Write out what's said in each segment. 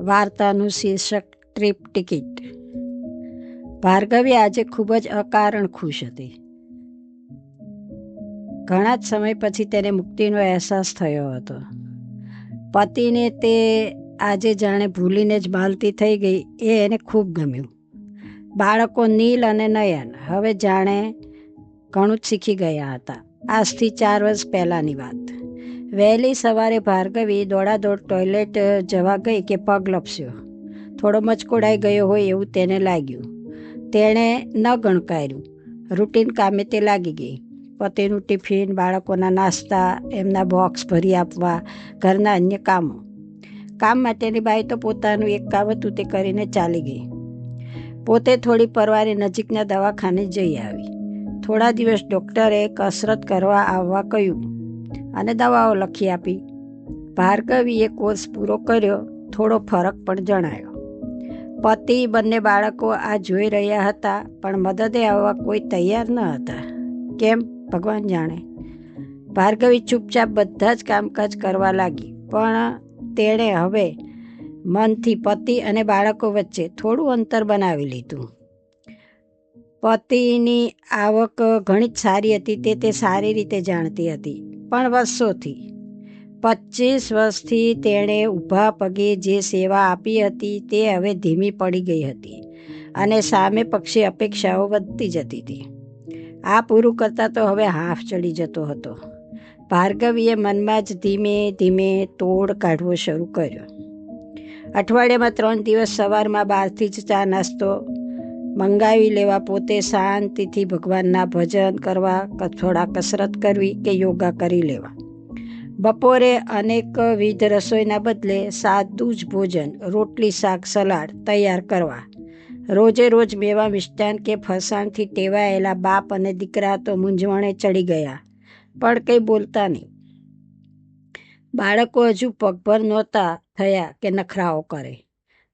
વાર્તાનું શીર્ષક trip ticket. Bhargavi આજે ખૂબ જ અકારણ ખુશ હતી. ઘણા જ સમય પછી તેને મુક્તિનો અહેસાસ થયો હતો. પતિને તે આજે જાણે ભૂલીને જ માલતી થઈ ગઈ એ એને ખૂબ ગમ્યું. બાળકો નીલ અને નયન હવે જાણે ઘણું જ શીખી ગયા હતા. આજથી 4 વર્ષ પહેલાંની વાત. વહેલી સવારે ભાર્ગવી દોડાદોડ ટોયલેટ જવા ગઈ કે પગ લપસ્યો. થોડો મચકોડાઈ ગયો હોય એવું તેને લાગ્યું. તેણે ન ગણકાર્યું. રૂટીન કામે તે લાગી ગઈ. પતિનું ટિફિન, બાળકોના નાસ્તા, એમના બોક્સ ભરી આપવા, ઘરના અન્ય કામો. કામ માટેની બાઈ તો પોતાનું એક કામ હતું તે કરીને ચાલી ગઈ. પોતે થોડી પરવારી નજીકના દવાખાને જઈ આવી. થોડા દિવસ ડૉક્ટરે કસરત કરવા આવવા કહ્યું અને દવાઓ લખી આપી. ભાર્ગવીએ કોર્સ પૂરો કર્યો. થોડો ફરક પણ જણાયો. પતિ, બંને બાળકો આ જોઈ રહ્યા હતા, પણ મદદે આવવા કોઈ તૈયાર ન હતા. કેમ, ભગવાન જાણે. ભાર્ગવી ચૂપચાપ બધા જ કામકાજ કરવા લાગી, પણ તેણે હવે મનથી પતિ અને બાળકો વચ્ચે થોડું અંતર બનાવી લીધું. પતિની આવક ઘણી જ સારી હતી તે સારી રીતે જાણતી હતી, પણ વર્ષોથી 25 વર્ષથી તેણે ઊભા પગે જે સેવા આપી હતી તે હવે ધીમી પડી ગઈ હતી અને સામે પક્ષે અપેક્ષાઓ વધતી જતી હતી. આ પૂરું કરતાં તો હવે હાફ ચડી જતો હતો. ભાર્ગવીએ મનમાં જ ધીમે ધીમે તોડ કાઢવો શરૂ કર્યો. અઠવાડિયામાં 3 દિવસ સવારમાં બહારથી જ ચા નાસ્તો મંગાવી લેવા, પોતે શાંતિથી ભગવાનના ભજન કરવા, થોડા કસરત કરવી કે યોગા કરી લેવા. બપોરે અનેકવિધ રસોઈના બદલે સાદું જ ભોજન, રોટલી, શાક, સલાડ તૈયાર કરવા. રોજે રોજ મેવા, મિષ્ટાન કે ફરસાણથી ટેવાયેલા બાપ અને દીકરા તો મૂંઝવણે ચડી ગયા, પણ કંઈ બોલતા નહીં. બાળકો હજુ પગભર નહોતા થયા કે નખરાઓ કરે,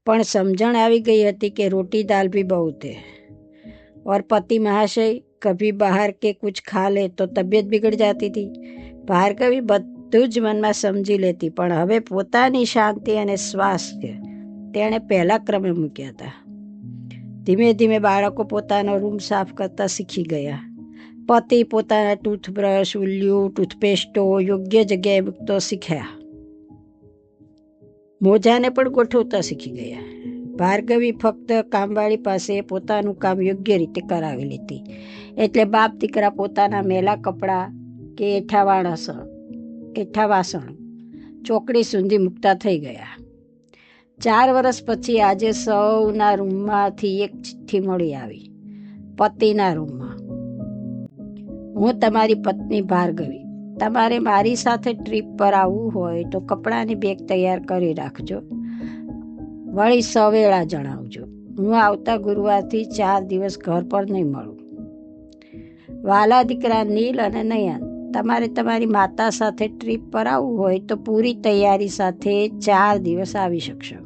પણ સમજણ આવી ગઈ હતી કે રોટી દાલ ભી બહુત હૈ. और पति महाशय कभी बाहर के कुछ खा ले तो तबीयत बिगड़ जाती थी. ભાર્ગવી બધું જ મનમાં સમજી લેતી, પણ હવે પોતાની શાંતિ અને સ્વાસ્થ્ય તેણે પહેલા ક્રમે મૂક્યા હતા. ધીમે ધીમે બાળકો પોતાનો રૂમ સાફ કરતા શીખી ગયા. પતિ પોતાના ટૂથબ્રશ, ઉલ્યું, ટૂથપેસ્ટો યોગ્ય જગ્યાએ મૂકતો શીખ્યા. મોજાને પણ ગોઠવતા શીખી ગયા. ભાર્ગવી ફક્ત કામવાળી પાસે પોતાનું કામ યોગ્ય રીતે કરાવી લેતી, એટલે બાપ દીકરા પોતાના મેલા કપડાં કે એઠા વાસણ ચોકડી સુધી મૂકતા થઈ ગયા. 4 વર્ષ પછી આજે સૌના રૂમમાંથી એક ચિઠ્ઠી મળી આવી. પતિના રૂમમાં. હું તમારી પત્ની ભાર્ગવી. તમારે મારી સાથે ટ્રીપ પર આવવું હોય તો કપડાની બેગ તૈયાર કરી રાખજો. વળી સવેળા જણાવજો. હું આવતા ગુરુવારથી 4 દિવસ ઘર પર નહીં મળું. વાલા દીકરા નીલ અને નયન, તમારે તમારી માતા સાથે ટ્રીપ પર આવવું હોય તો પૂરી તૈયારી સાથે 4 દિવસ આવી શકશો.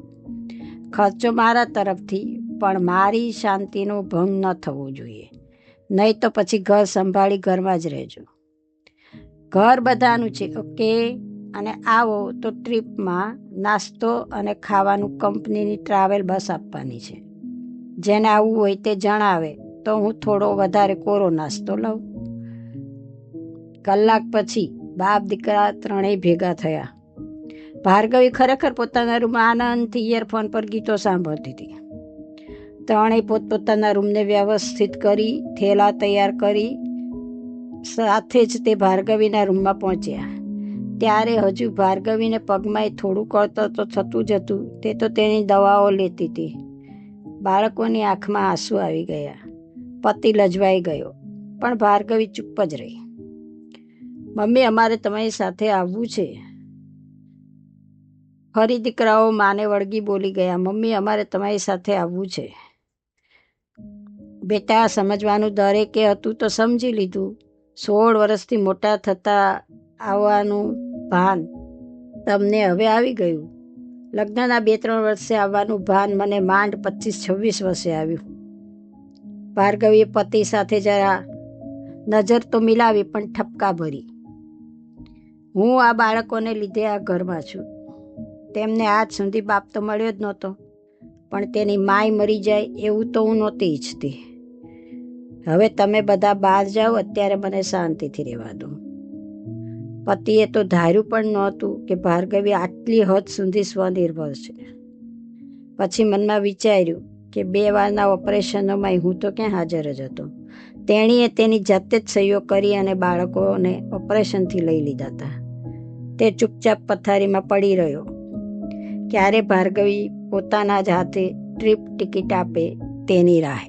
ખર્ચો મારા તરફથી, પણ મારી શાંતિનો ભંગ ન થવો જોઈએ. નહીં તો પછી ઘર સંભાળી ઘરમાં જ રહેજો. ઘર બધાનું છે, ઓકે? અને આવો તો ટ્રીપમાં નાસ્તો અને ખાવાનું કંપનીની ટ્રાવેલ બસ આપવાની છે. જેને આવવું હોય તે જણાવે તો હું થોડો વધારે કોરો નાસ્તો લઉં. કલાક પછી બાપ દીકરા ત્રણેય ભેગા થયા. ભાર્ગવી ખરેખર પોતાના રૂમમાં આનંદથી ઇયરફોન પર ગીતો સાંભળતી હતી. ત્રણેય પોતપોતાના રૂમને વ્યવસ્થિત કરી, થેલા તૈયાર કરી સાથે જ તે ભાર્ગવીના રૂમમાં પહોંચ્યા. ત્યારે હજુ ભાર્ગવીને પગમાં થોડું કળતર તો થતું જ હતું. તે તો તેની દવાઓ લેતી હતી. બાળકોની આંખમાં આંસુ આવી ગયા. પતિ લજવાઈ ગયો, પણ ભાર્ગવી ચૂપ જ રહી. મમ્મી, અમારે તમારી સાથે આવવું છે. ફરી દીકરાઓ માને વળગી બોલી ગયા. મમ્મી, અમારે તમારી સાથે આવવું છે. બેટા, સમજવાનું દરેકે હતું તો સમજી લીધું. 16 વર્ષથી મોટા થતા આવવાનું ભાન તમને હવે આવી ગયું. લગ્નના 2-3 વર્ષે આવવાનું ભાન મને માંડ 25-26 વર્ષે આવ્યું. ભાર્ગવીએ પતિ સાથે જરા નજર તો મિલાવી, પણ ઠપકા ભરી. હું આ બાળકોને લીધે આ ઘરમાં છું. તેમને આજ સુધી બાપ તો મળ્યો જ નહોતો, પણ તેની માય મરી જાય એવું તો હું નહોતી ઈચ્છતી. હવે તમે બધા બહાર જાઓ, અત્યારે મને શાંતિથી રહેવા દો. પતિએ તો ધાર્યું પણ નહોતું કે ભાર્ગવી આટલી હદ સુધી સ્વનિર્ભર છે. પછી મનમાં વિચાર્યું કે 2 વારના ઓપરેશનોમાં હું તો ક્યાં હાજર જ હતો. તેણીએ તેની જાતે જ સહીઓ કરી અને બાળકોને ઓપરેશનથી લઈ લીધા હતા. તે ચૂપચાપ પથારીમાં પડી રહ્યો. ક્યારે ભાર્ગવી પોતાના જ હાથે ટ્રીપ ટિકિટ આપે તેની રાહે.